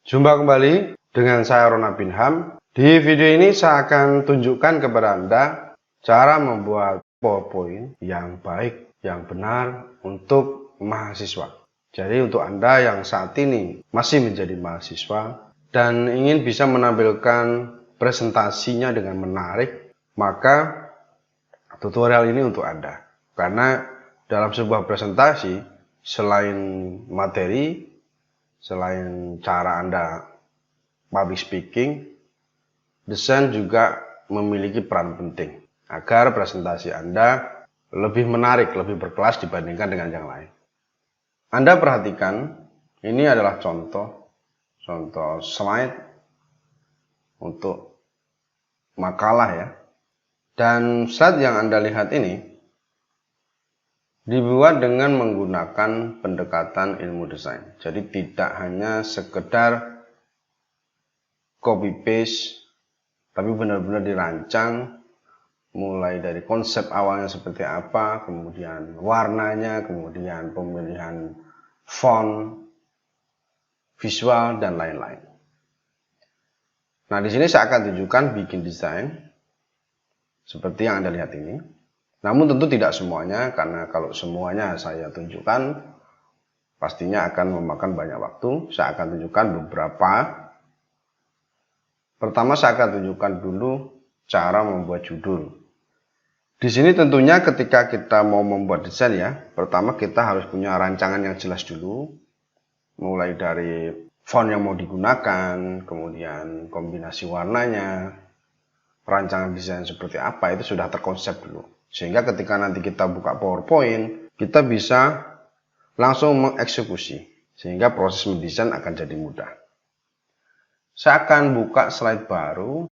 Jumpa kembali dengan saya Ronald Binham. Di video ini saya akan tunjukkan kepada Anda cara membuat PowerPoint yang baik, yang benar untuk mahasiswa. Jadi untuk Anda yang saat ini masih menjadi mahasiswa dan ingin bisa menampilkan presentasinya dengan menarik, maka tutorial ini untuk Anda. Karena dalam sebuah presentasi, selain materi, selain cara Anda public speaking, desain juga memiliki peran penting agar presentasi Anda lebih menarik, lebih berkelas dibandingkan dengan yang lain. Anda perhatikan, ini adalah contoh slide untuk makalah ya. Dan slide yang Anda lihat ini dibuat dengan menggunakan pendekatan ilmu desain. Jadi tidak hanya sekedar copy paste, tapi benar-benar dirancang mulai dari konsep awalnya seperti apa, kemudian warnanya, kemudian pemilihan font, visual, dan lain-lain. Nah, di sini saya akan tunjukkan bikin desain seperti yang Anda lihat ini. Namun tentu tidak semuanya, karena kalau semuanya saya tunjukkan pastinya akan memakan banyak waktu. Saya akan tunjukkan beberapa. Pertama saya akan tunjukkan dulu cara membuat judul. Di sini tentunya ketika kita mau membuat desain ya, pertama kita harus punya rancangan yang jelas dulu. Mulai dari font yang mau digunakan, kemudian kombinasi warnanya, rancangan desain seperti apa, itu sudah terkonsep dulu. Sehingga ketika nanti kita buka PowerPoint, kita bisa langsung mengeksekusi. Sehingga proses mendesain akan jadi mudah. Saya akan buka slide baru.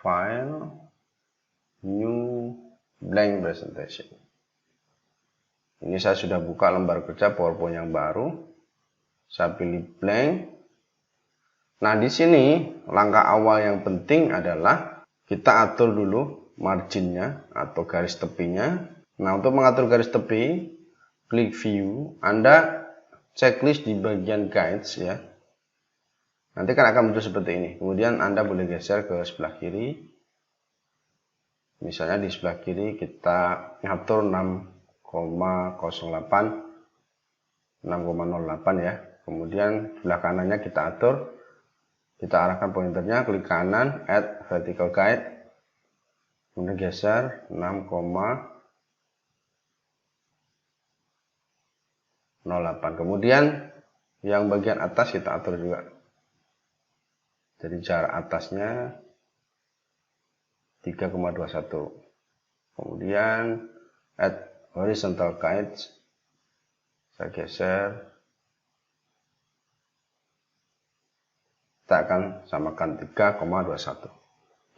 File, New, Blank Presentation. Ini saya sudah buka lembar kerja PowerPoint yang baru. Saya pilih blank. Nah, di sini langkah awal yang penting adalah kita atur dulu marginnya atau garis tepinya. Nah, untuk mengatur garis tepi, klik view. Anda checklist di bagian guides ya. Nanti kan akan muncul seperti ini. Kemudian Anda boleh geser ke sebelah kiri. Misalnya di sebelah kiri kita atur 6,08 ya. Kemudian sebelah kanannya kita atur. Kita arahkan pointernya, klik kanan, add vertical guide, kemudian geser 6,08. Kemudian yang bagian atas kita atur juga. Jadi jarak atasnya 3,21. Kemudian add horizontal guide, saya geser. Kita akan samakan 3,21.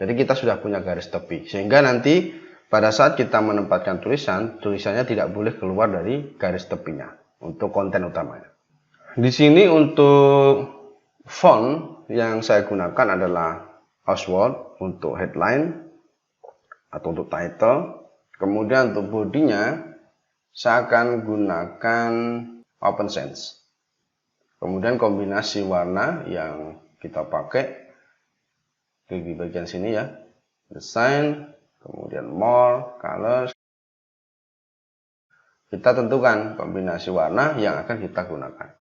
Jadi kita sudah punya garis tepi. Sehingga nanti pada saat kita menempatkan tulisannya tidak boleh keluar dari garis tepinya untuk konten utamanya. Di sini untuk font yang saya gunakan adalah Oswald untuk headline atau untuk title. Kemudian untuk bodinya saya akan gunakan Open Sans. Kemudian kombinasi warna yang kita pakai di bagian sini ya, design, kemudian more, colors. Kita tentukan kombinasi warna yang akan kita gunakan.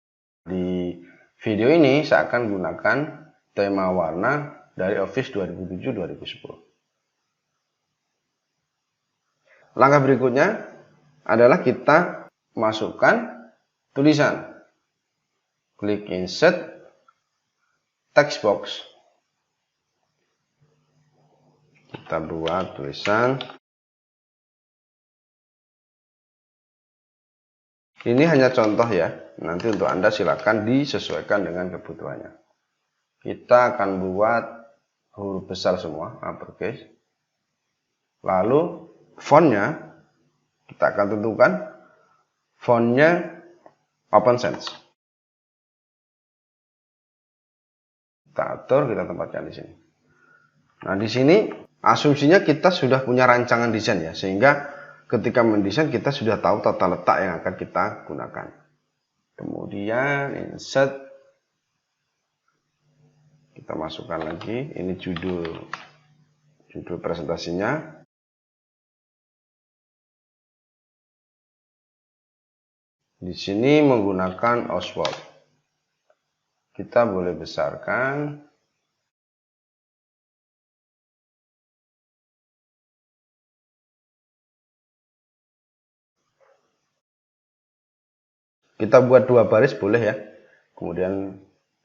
Di video ini saya akan gunakan tema warna dari Office 2007-2010. Langkah berikutnya adalah kita masukkan tulisan. Klik insert text box. Kita buat tulisan. Ini hanya contoh ya. Nanti untuk Anda silakan disesuaikan dengan kebutuhannya. Kita akan buat huruf besar semua, uppercase. Lalu fontnya kita akan tentukan fontnya Open Sans. Kita atur, kita tempatkan di sini. Nah, di sini asumsinya kita sudah punya rancangan desain ya, sehingga ketika mendesain kita sudah tahu tata letak yang akan kita gunakan. Kemudian insert, kita masukkan lagi, ini judul presentasinya. Di sini menggunakan Oswald. Kita boleh besarkan. Kita buat 2 baris boleh ya. Kemudian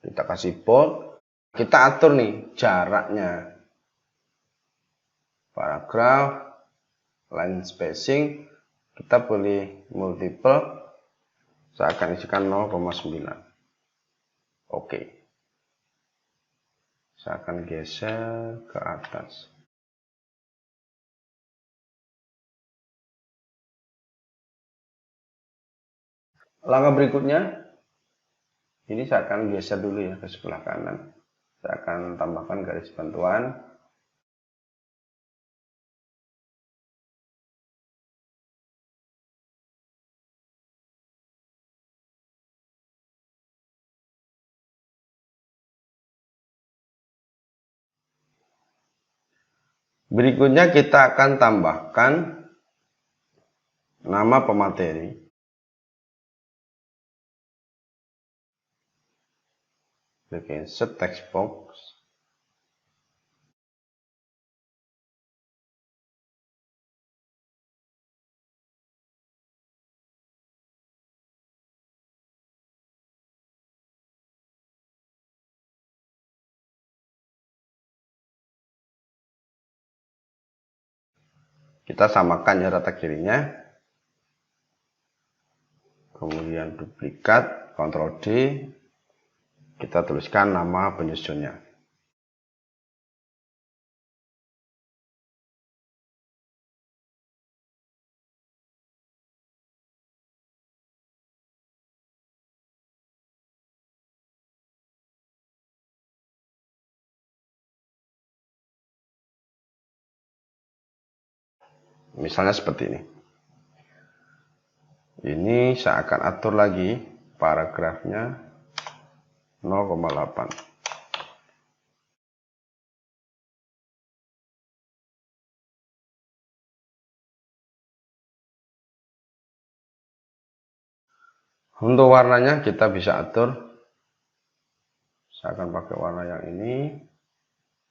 kita kasih bold. Kita atur nih jaraknya. Paragraf, line spacing, kita boleh multiple. Saya akan isikan 0,9. Oke. Saya akan geser ke atas. Langkah berikutnya, ini saya akan geser dulu ya ke sebelah kanan. Saya akan tambahkan garis bantuan. Berikutnya kita akan tambahkan nama pemateri. Bikin set text box. Kita samakan ya rata kirinya. Kemudian duplikat, Ctrl D. Kita tuliskan nama penyusunnya. Misalnya seperti ini. Ini saya akan atur lagi paragrafnya 0,8. Untuk warnanya kita bisa atur. Saya akan pakai warna yang ini.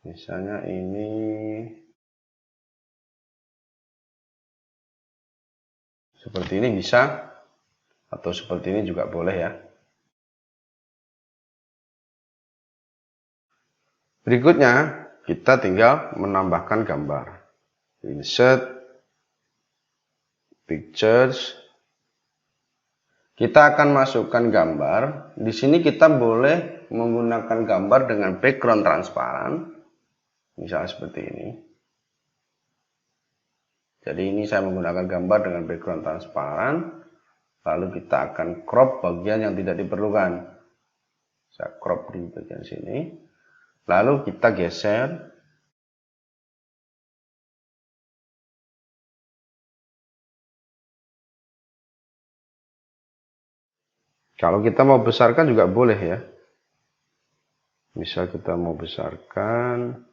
Misalnya ini seperti ini bisa. Atau seperti ini juga boleh ya. Berikutnya kita tinggal menambahkan gambar. Insert, pictures. Kita akan masukkan gambar. Di sini kita boleh menggunakan gambar dengan background transparan. Misalnya seperti ini. Jadi ini saya menggunakan gambar dengan background transparan. Lalu kita akan crop bagian yang tidak diperlukan. Saya crop di bagian sini. Lalu kita geser. Kalau kita mau besarkan juga boleh ya. Misal kita mau besarkan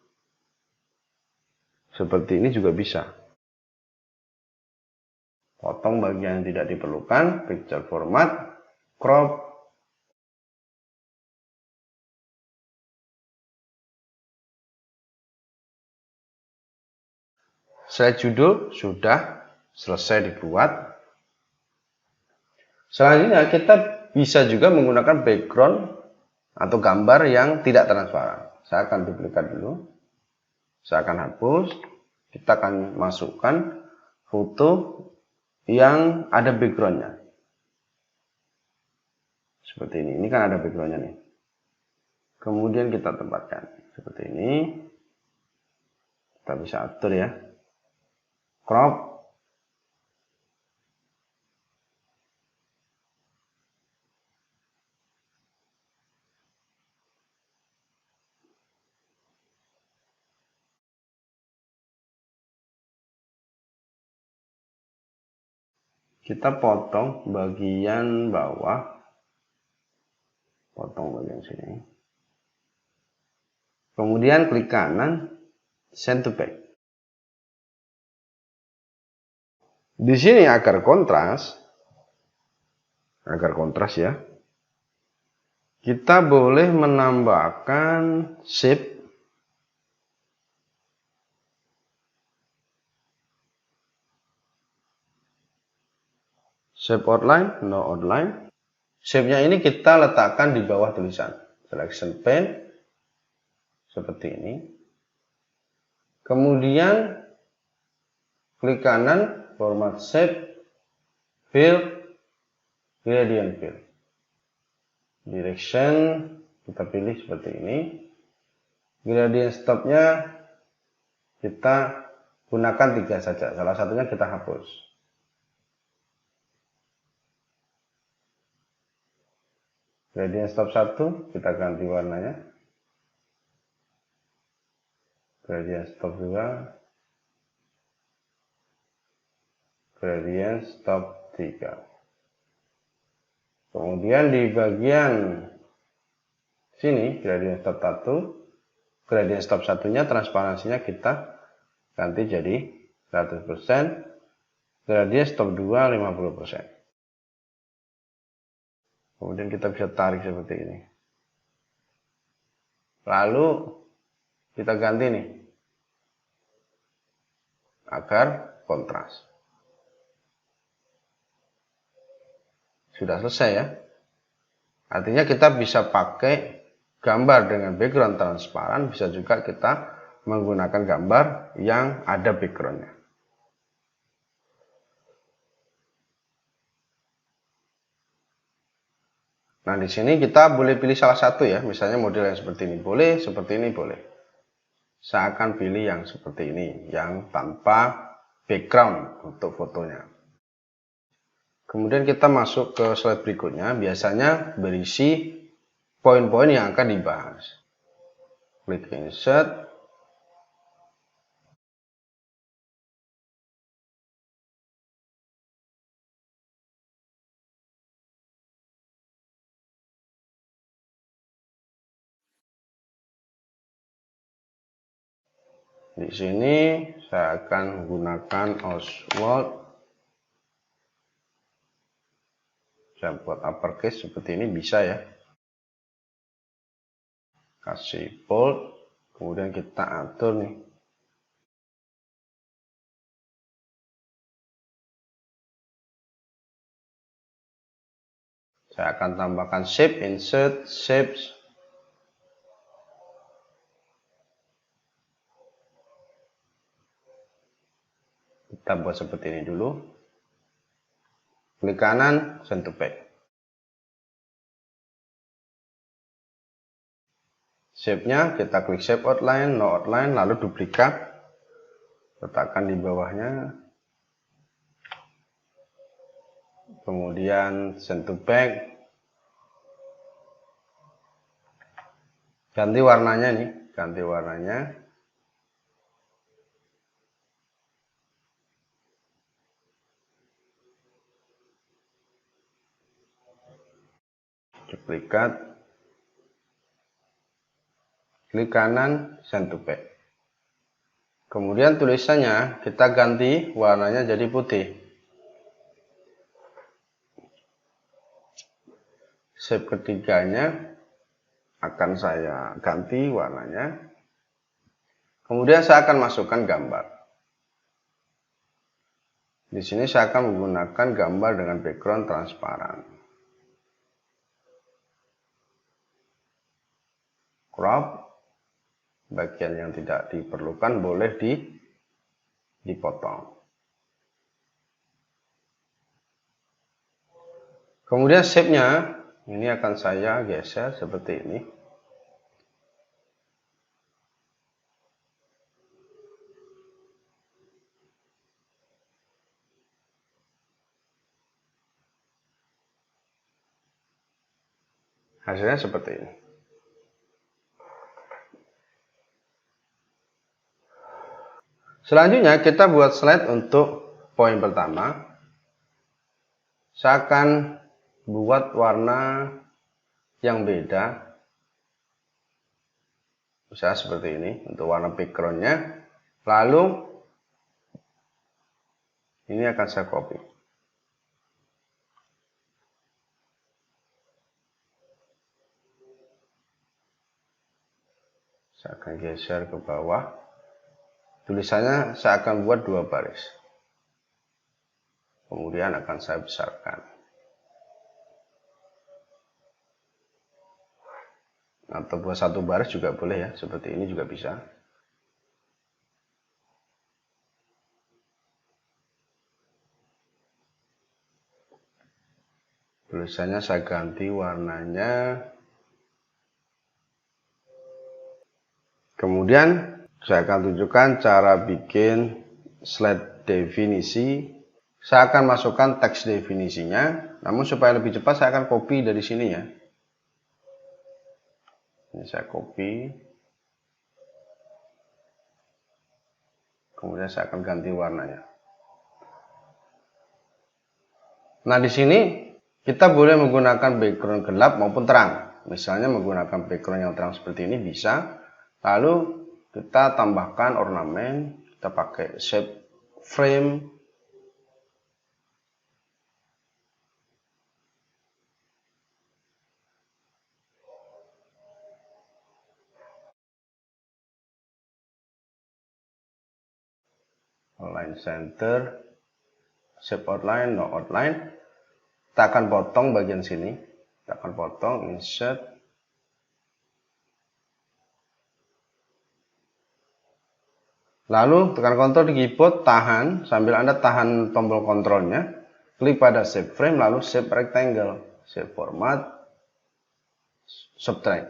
seperti ini juga bisa. Potong bagian yang tidak diperlukan, picture format, crop. Slide judul sudah selesai dibuat. Selanjutnya kita bisa juga menggunakan background atau gambar yang tidak transparan. Saya akan duplikat dulu. Saya akan hapus. Kita akan masukkan foto yang ada backgroundnya. Seperti ini. Ini kan ada backgroundnya nih. Kemudian kita tempatkan seperti ini. Kita bisa atur ya. Crop. Kita potong bagian bawah potong bagian sini. Kemudian klik kanan, send to back. Di sini agar kontras ya, kita boleh menambahkan shape outline, no outline. Shape-nya ini kita letakkan di bawah tulisan. Selection pane seperti ini. Kemudian klik kanan, format shape, fill, gradient fill. Direction kita pilih seperti ini. Gradient stop-nya kita gunakan 3 saja. Salah satunya kita hapus. Gradient stop 1 kita ganti warnanya. Gradient stop 2. Gradient stop 3. Kemudian di bagian sini gradient stop 1, gradient stop satunya transparansinya kita ganti jadi 100%, gradient stop 2 50%. Kemudian kita bisa tarik seperti ini. Lalu kita ganti nih agar kontras. Sudah selesai ya. Artinya kita bisa pakai gambar dengan background transparan, bisa juga kita menggunakan gambar yang ada backgroundnya. Nah, di sini kita boleh pilih salah satu ya, misalnya model yang seperti ini boleh, seperti ini boleh. Saya akan pilih yang seperti ini, yang tanpa background untuk fotonya. Kemudian kita masuk ke slide berikutnya, biasanya berisi poin-poin yang akan dibahas. Klik insert. Di sini saya akan menggunakan Oswald. Saya buat uppercase seperti ini bisa ya. Kasih bold, kemudian kita atur nih. Saya akan tambahkan shape, insert, shapes. Kita buat seperti ini dulu. Klik kanan, send to back. Shape-nya kita klik shape outline, no outline, lalu duplikat. Letakkan di bawahnya. Kemudian send to back. Ganti warnanya nih, ganti warnanya. Duplikat, klik kanan, send to back. Kemudian tulisannya kita ganti warnanya jadi putih. Shape ketiganya akan saya ganti warnanya. Kemudian saya akan masukkan gambar. Di sini saya akan menggunakan gambar dengan background transparan. Crop, bagian yang tidak diperlukan boleh dipotong. Kemudian shape-nya ini akan saya geser seperti ini. Hasilnya seperti ini. Selanjutnya kita buat slide untuk poin pertama. Saya akan buat warna yang beda. Bisa seperti ini untuk warna backgroundnya. Lalu ini akan saya copy. Saya akan geser ke bawah. Tulisannya saya akan buat 2 baris. Kemudian akan saya besarkan. Atau buat 1 baris juga boleh ya, seperti ini juga bisa. Tulisannya saya ganti warnanya. Kemudian saya akan tunjukkan cara bikin slide definisi. Saya akan masukkan teks definisinya, namun supaya lebih cepat saya akan copy dari sini ya. Ini saya copy. Kemudian saya akan ganti warnanya. Nah, di sini kita boleh menggunakan background gelap maupun terang. Misalnya menggunakan background yang terang seperti ini bisa. Lalu kita tambahkan ornamen, kita pakai shape frame. Align center, shape outline, no outline. Kita akan potong bagian sini. Kita akan potong, insert. Lalu tekan Ctrl di keyboard, tahan, sambil Anda tahan tombol kontrolnya, klik pada shape frame, lalu shape rectangle, shape format, subtract.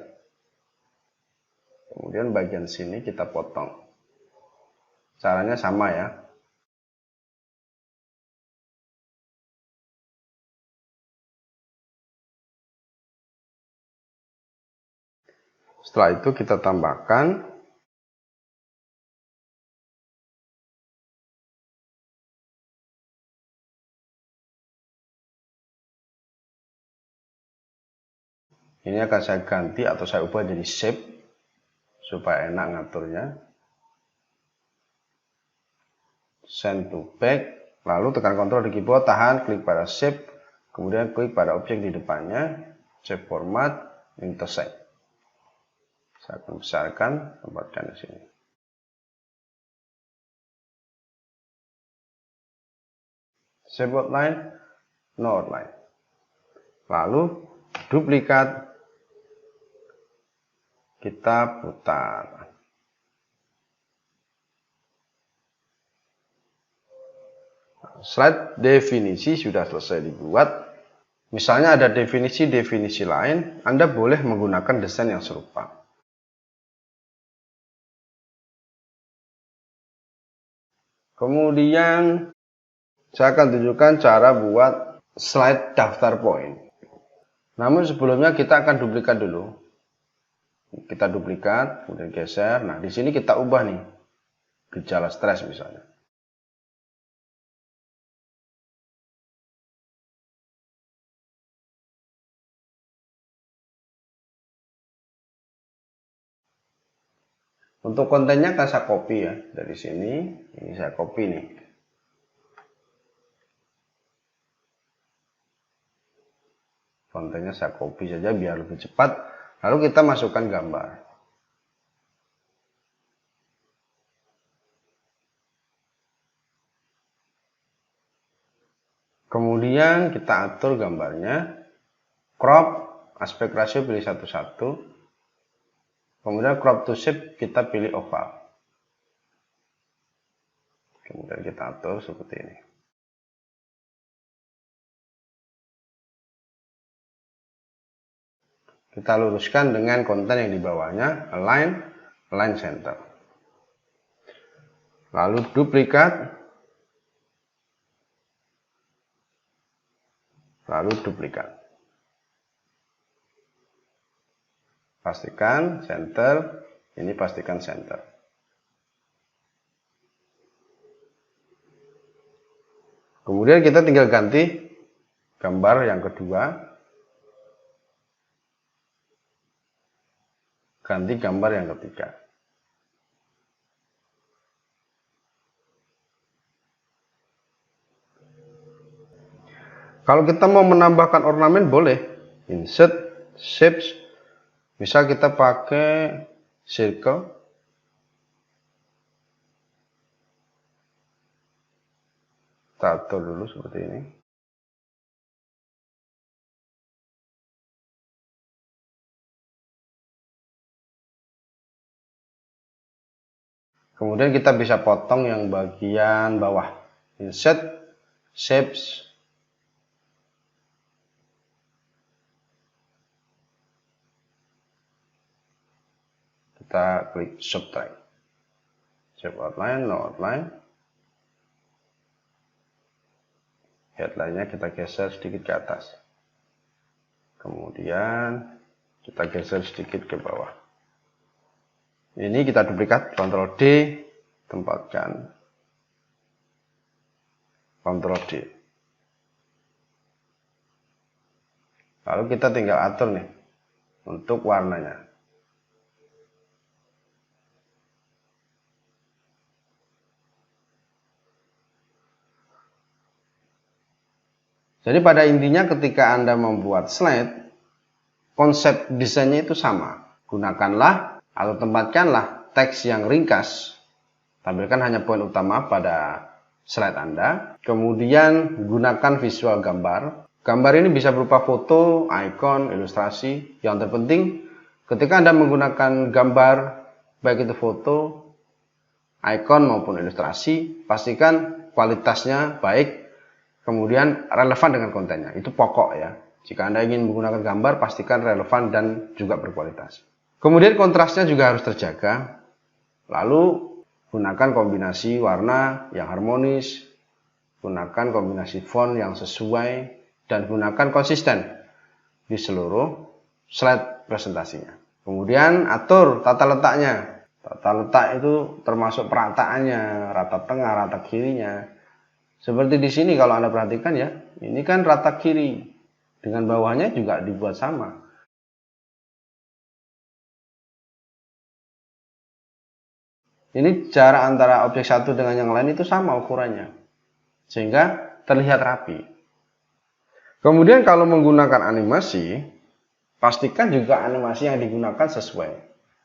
Kemudian bagian sini kita potong. Caranya sama ya. Setelah itu kita tambahkan ini, akan saya ganti atau saya ubah jadi shape supaya enak ngaturnya. Send to back, lalu tekan Ctrl di keyboard, tahan, klik pada shape, kemudian klik pada objek di depannya, shape format, intersect. Saya akan besarkan, tempatkan di sini. Shape outline, no outline. Lalu duplikat, kita putar. Slide definisi sudah selesai dibuat. Misalnya ada definisi-definisi lain, Anda boleh menggunakan desain yang serupa. Kemudian saya akan tunjukkan cara buat slide daftar poin. Namun sebelumnya kita akan duplikat dulu. Kita duplikat, kemudian geser. Nah, di sini kita ubah nih, gejala stres misalnya. Untuk kontennya akan saya copy ya, dari sini. Ini saya copy nih. Kontennya saya copy saja biar lebih cepat. Lalu kita masukkan gambar. Kemudian kita atur gambarnya, crop, aspek ratio pilih 1:1, kemudian crop to shape kita pilih oval. Kemudian kita atur seperti ini. Kita luruskan dengan konten yang di bawahnya, align center. Lalu duplikat, lalu duplikat. Pastikan center, ini pastikan center. Kemudian kita tinggal ganti gambar yang kedua. ganti gambar yang ketiga. Kalau kita mau menambahkan ornamen boleh, insert, shapes, bisa kita pakai circle. Kita atur dulu seperti ini. Kemudian kita bisa potong yang bagian bawah. Insert, shapes, kita klik subtract, shape outline, no outline, headline-nya kita geser sedikit ke atas, kemudian kita geser sedikit ke bawah. Ini kita duplikat, Ctrl D, tempatkan, Ctrl D. Lalu kita tinggal atur nih untuk warnanya. Jadi pada intinya ketika Anda membuat slide, konsep desainnya itu sama. Gunakanlah atau tempatkanlah teks yang ringkas. Tampilkan hanya poin utama pada slide Anda. Kemudian gunakan visual gambar. Gambar ini bisa berupa foto, icon, ilustrasi. Yang terpenting ketika Anda menggunakan gambar, baik itu foto, icon maupun ilustrasi, pastikan kualitasnya baik. Kemudian relevan dengan kontennya, itu pokok ya. Jika Anda ingin menggunakan gambar, pastikan relevan dan juga berkualitas. Kemudian kontrasnya juga harus terjaga. Lalu gunakan kombinasi warna yang harmonis, gunakan kombinasi font yang sesuai, dan gunakan konsisten di seluruh slide presentasinya. Kemudian atur tata letaknya. Tata letak itu termasuk perataannya, rata tengah, rata kirinya. Seperti di sini kalau Anda perhatikan ya, ini kan rata kiri, dengan bawahnya juga dibuat sama. Ini jarak antara objek satu dengan yang lain itu sama ukurannya, sehingga terlihat rapi. Kemudian kalau menggunakan animasi, pastikan juga animasi yang digunakan sesuai.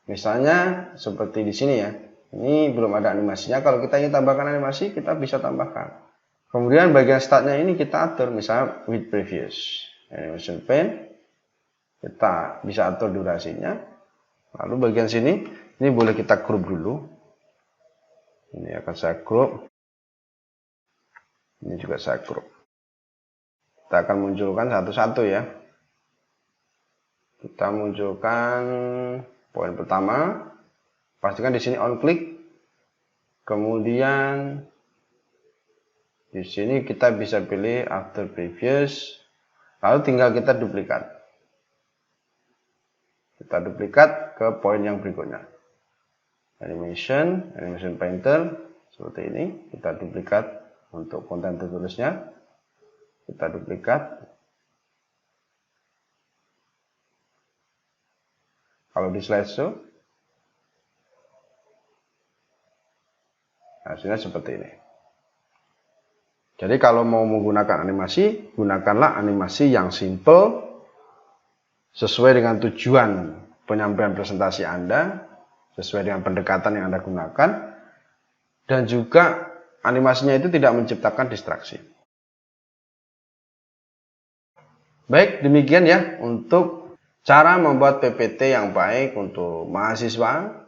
Misalnya seperti di sini ya, ini belum ada animasinya, kalau kita ingin tambahkan animasi, kita bisa tambahkan. Kemudian bagian startnya ini kita atur, misalnya with previous animation pane, kita bisa atur durasinya. Lalu bagian sini, ini boleh kita group dulu. Ini akan saya group. Ini juga saya group. Kita akan munculkan satu-satu ya. Kita munculkan poin pertama. Pastikan di sini on click. Kemudian di sini kita bisa pilih after previous, lalu tinggal kita duplikat. Kita duplikat ke poin yang berikutnya. Animation painter, seperti ini. Kita duplikat untuk konten tertulisnya. Kita duplikat. Kalau di slideshow, hasilnya seperti ini. Jadi kalau mau menggunakan animasi, gunakanlah animasi yang simple, sesuai dengan tujuan penyampaian presentasi Anda, sesuai dengan pendekatan yang Anda gunakan, dan juga animasinya itu tidak menciptakan distraksi. Baik, demikian ya untuk cara membuat PPT yang baik untuk mahasiswa,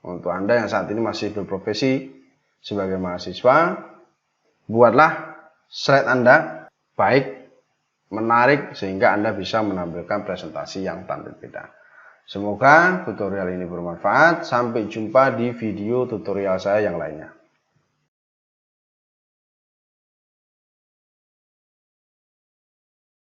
untuk Anda yang saat ini masih berprofesi sebagai mahasiswa. Buatlah slide Anda baik, menarik, sehingga Anda bisa menampilkan presentasi yang tampil beda. Semoga tutorial ini bermanfaat. Sampai jumpa di video tutorial saya yang lainnya.